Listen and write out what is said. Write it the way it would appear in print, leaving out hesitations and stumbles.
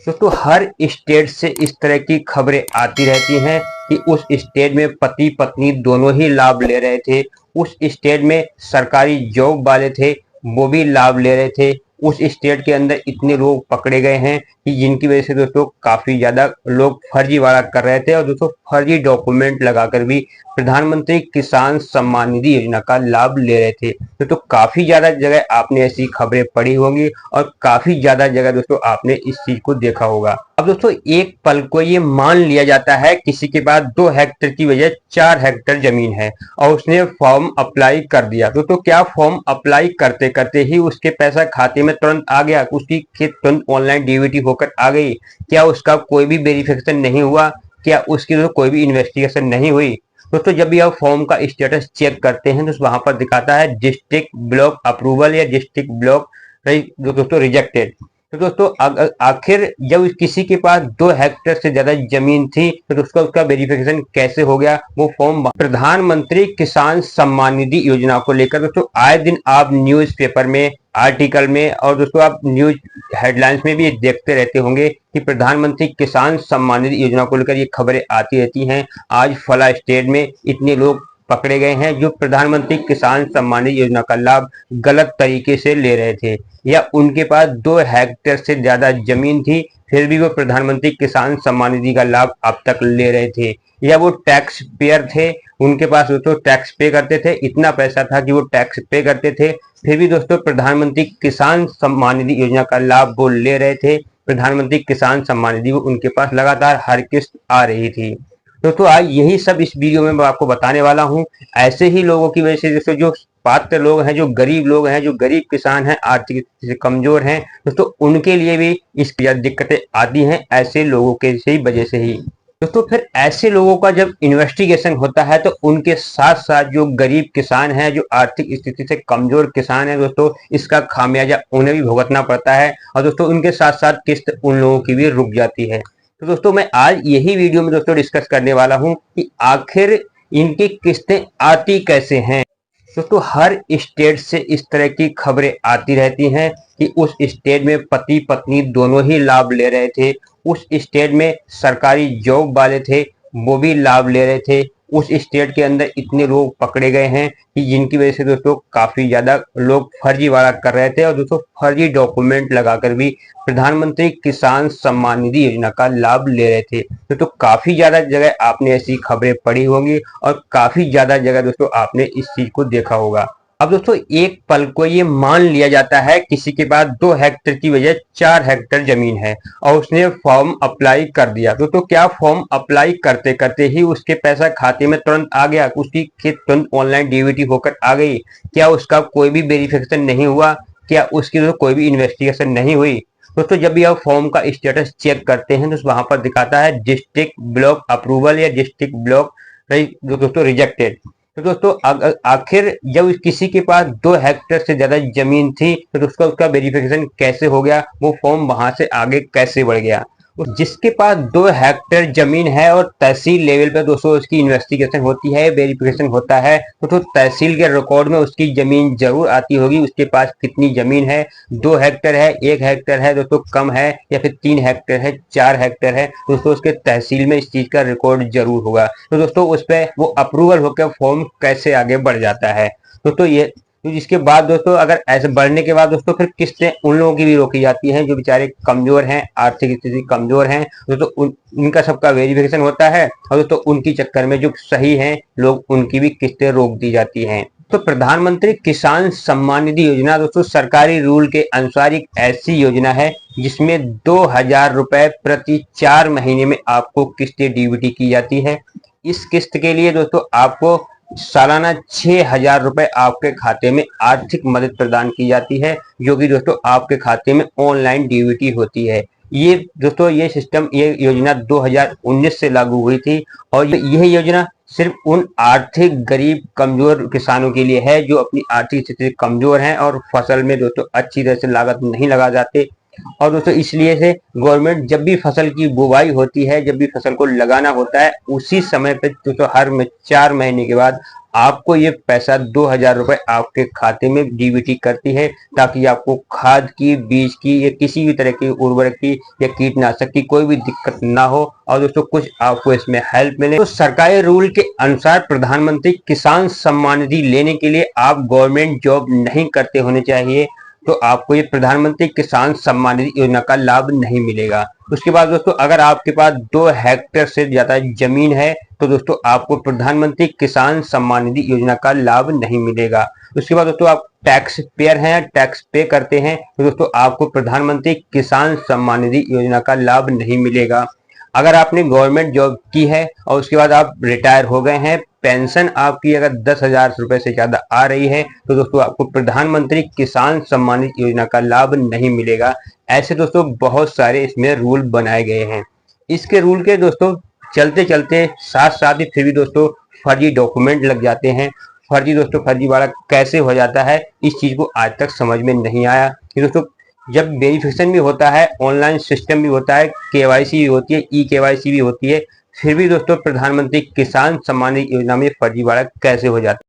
दोस्तों हर स्टेट से इस तरह की खबरें आती रहती हैं कि उस स्टेट में पति पत्नी दोनों ही लाभ ले रहे थे, उस स्टेट में सरकारी जॉब वाले थे वो भी लाभ ले रहे थे, उस स्टेट के अंदर इतने लोग पकड़े गए हैं कि जिनकी वजह से दोस्तों काफी ज्यादा लोग फर्जीवाड़ा कर रहे थे और दोस्तों फर्जी डॉक्यूमेंट लगाकर भी प्रधानमंत्री किसान सम्मान निधि योजना का लाभ ले रहे थे। दोस्तों काफी ज्यादा जगह आपने ऐसी खबरें पढ़ी होंगी और काफी ज्यादा जगह दोस्तों आपने इस चीज को देखा होगा। अब दोस्तों एक पल को ये मान लिया जाता है किसी के पास 2 हेक्टेयर की वजह 4 हेक्टेयर जमीन है और उसने फॉर्म अप्लाई कर दिया। दोस्तों क्या फॉर्म अप्लाई करते करते ही उसके पैसा खाते में तुरंत आ गया, उसकी खेत तुरंत ऑनलाइन डीबीटी होकर आ गई? क्या उसका कोई भी वेरिफिकेशन नहीं हुआ? क्या उसकी दोस्तों कोई भी इन्वेस्टिगेशन नहीं हुई? दोस्तों जब भी आप फॉर्म का स्टेटस चेक करते हैं तो वहां पर दिखाता है डिस्ट्रिक्ट ब्लॉक अप्रूवल या डिस्ट्रिक्ट ब्लॉक दोस्तों रिजेक्टेड। तो दोस्तों आखिर जब किसी के पास 2 हेक्टेयर से ज्यादा जमीन थी तो उसका वेरिफिकेशन कैसे हो गया? वो फॉर्म प्रधानमंत्री किसान सम्मान निधि योजना को लेकर दोस्तों आए दिन आप न्यूज़पेपर में, आर्टिकल में और दोस्तों आप न्यूज हेडलाइंस में भी देखते रहते होंगे कि प्रधानमंत्री किसान सम्मान निधि योजना को लेकर ये खबरें आती रहती हैं। आज फला स्टेट में इतने लोग पकड़े गए हैं जो प्रधानमंत्री किसान सम्मान निधि योजना का लाभ गलत तरीके से ले रहे थे, या उनके पास 2 हेक्टेयर से ज्यादा जमीन थी फिर भी वो प्रधानमंत्री किसान सम्मान निधि का लाभ अब तक ले रहे थे, या वो टैक्स पेयर थे, उनके पास दोस्तों टैक्स पे करते थे, इतना पैसा था कि वो टैक्स पे करते थे फिर भी दोस्तों प्रधानमंत्री किसान सम्मान निधि योजना का लाभ वो ले रहे थे। प्रधानमंत्री किसान सम्मान निधि वो उनके पास लगातार हर किस्त आ रही थी। दोस्तों आज यही सब इस वीडियो में मैं आपको बताने वाला हूं। ऐसे ही लोगों की वजह से जैसे जो पात्र लोग हैं, जो गरीब लोग हैं, जो गरीब किसान हैं, आर्थिक से कमजोर हैं, दोस्तों उनके लिए भी इसकी दिक्कतें आती हैं ऐसे लोगों के से वजह से ही। दोस्तों फिर ऐसे लोगों का जब इन्वेस्टिगेशन होता है तो उनके साथ साथ जो गरीब किसान हैं, जो आर्थिक स्थिति से कमजोर किसान हैं, दोस्तों इसका खामियाजा उन्हें भी भुगतना पड़ता है और दोस्तों उनके साथ साथ किस्त उन लोगों की भी रुक जाती है। तो दोस्तों मैं आज यही वीडियो में दोस्तों डिस्कस करने वाला हूं कि आखिर इनकी किस्तें आती कैसे हैं। दोस्तों हर स्टेट से इस तरह की खबरें आती रहती हैं कि उस स्टेट में पति पत्नी दोनों ही लाभ ले रहे थे, उस स्टेट में सरकारी जॉब वाले थे वो भी लाभ ले रहे थे, उस स्टेट के अंदर इतने लोग पकड़े गए हैं कि जिनकी वजह से दोस्तों काफी ज्यादा लोग फर्जीवाड़ा कर रहे थे और दोस्तों फर्जी डॉक्यूमेंट लगाकर भी प्रधानमंत्री किसान सम्मान निधि योजना का लाभ ले रहे थे। दोस्तों काफी ज्यादा जगह आपने ऐसी खबरें पढ़ी होंगी और काफी ज्यादा जगह दोस्तों आपने इस चीज को देखा होगा। अब दोस्तों एक पल को ये मान लिया जाता है किसी के पास 2 हेक्टेयर की वजह 4 हेक्टेयर जमीन है और उसने फॉर्म अप्लाई कर दिया। दोस्तों क्या फॉर्म अप्लाई करते करते ही उसके पैसा खाते में तुरंत आ गया, उसकी खेत तुरंत ऑनलाइन डीबीटी होकर आ गई? क्या उसका कोई भी वेरिफिकेशन नहीं हुआ? क्या उसकी तो कोई भी इन्वेस्टिगेशन नहीं हुई? दोस्तों जब भी आप फॉर्म का स्टेटस चेक करते हैं तो वहां पर दिखाता है डिस्ट्रिक्ट ब्लॉक अप्रूवल या डिस्ट्रिक्ट ब्लॉक दोस्तों रिजेक्टेड। तो दोस्तों आखिर जब किसी के पास 2 हेक्टेयर से ज्यादा जमीन थी तो उसका वेरिफिकेशन कैसे हो गया? वो फॉर्म वहां से आगे कैसे बढ़ गया? जिसके पास 2 हेक्टेयर जमीन है और तहसील लेवल पे दोस्तों उसकी इन्वेस्टिगेशन होती है, वेरिफिकेशन होता है तो तहसील के रिकॉर्ड में उसकी जमीन जरूर आती होगी, उसके पास कितनी जमीन है, 2 हेक्टेयर है, 1 हेक्टेयर है दोस्तों कम है, या फिर 3 हेक्टेयर है, 4 हेक्टेयर है, दोस्तों उसके तहसील में इस चीज का रिकॉर्ड जरूर होगा। तो दोस्तों उस पर वो अप्रूवल होकर फॉर्म कैसे आगे बढ़ जाता है दोस्तों ये। तो इसके बाद दोस्तों अगर ऐसे बढ़ने के बाद दोस्तों फिर किस्तें उन लोगों की भी रोकी जाती हैं जो बेचारे कमजोर हैं, आर्थिक स्थिति कमजोर हैं, दोस्तों उनका सबका वेरिफिकेशन होता है और दोस्तों उनकी चक्कर में जो सही हैं लोग उनकी भी किस्तें रोक दी जाती हैं। तो प्रधानमंत्री किसान सम्मान निधि योजना दोस्तों सरकारी रूल के अनुसार एक ऐसी योजना है जिसमें 2000 रुपए प्रति 4 महीने में आपको किस्तें डीबीटी की जाती है। इस किस्त के लिए दोस्तों आपको सालाना 6000 रुपए आपके खाते में आर्थिक मदद प्रदान की जाती है, जो कि दोस्तों आपके खाते में ऑनलाइन डीबीटी होती है। ये दोस्तों ये सिस्टम, ये योजना 2019 से लागू हुई थी और यह योजना सिर्फ उन आर्थिक गरीब कमजोर किसानों के लिए है जो अपनी आर्थिक स्थिति से कमजोर हैं और फसल में दोस्तों अच्छी तरह से लागत नहीं लगा जाते, और दोस्तों इसलिए से गवर्नमेंट जब भी फसल की बुवाई होती है, जब भी फसल को लगाना होता है, उसी समय पे दोस्तों हर 4 महीने के बाद आपको ये पैसा 2,000 रुपए आपके खाते में डीबीटी करती है, ताकि आपको खाद की, बीज की या किसी भी तरह की उर्वरक की या कीटनाशक की कोई भी दिक्कत ना हो और दोस्तों कुछ आपको इसमें हेल्प मिले। तो सरकारी रूल के अनुसार प्रधानमंत्री किसान सम्मान निधि लेने के लिए आप गवर्नमेंट जॉब नहीं करते होने चाहिए, तो आपको ये प्रधानमंत्री किसान सम्मान निधि योजना का लाभ नहीं मिलेगा। उसके बाद दोस्तों अगर आपके पास 2 हेक्टेयर से ज्यादा जमीन है तो दोस्तों आपको प्रधानमंत्री किसान सम्मान निधि योजना का लाभ नहीं मिलेगा। उसके बाद दोस्तों आप टैक्स पेयर हैं, टैक्स पे करते हैं, तो दोस्तों आपको प्रधानमंत्री किसान सम्मान निधि योजना का लाभ नहीं मिलेगा। अगर आपने गवर्नमेंट जॉब की है और उसके बाद आप रिटायर हो गए हैं, पेंशन आपकी अगर 10,000 रुपए से ज्यादा आ रही है, तो दोस्तों आपको प्रधानमंत्री किसान सम्मान निधि योजना का लाभ नहीं मिलेगा। ऐसे दोस्तों बहुत सारे इसमें रूल बनाए गए हैं। इसके रूल के दोस्तों चलते चलते साथ साथ ही फिर भी दोस्तों फर्जी डॉक्यूमेंट लग जाते हैं। फर्जीवाड़ा कैसे हो जाता है, इस चीज को आज तक समझ में नहीं आया कि दोस्तों जब वेरिफिकेशन भी होता है, ऑनलाइन सिस्टम भी होता है, केवाईसी भी होती है, ई केवाईसी भी होती है, फिर भी दोस्तों प्रधानमंत्री किसान सम्मान निधि योजना में फर्जीवाड़ा कैसे हो जाता है।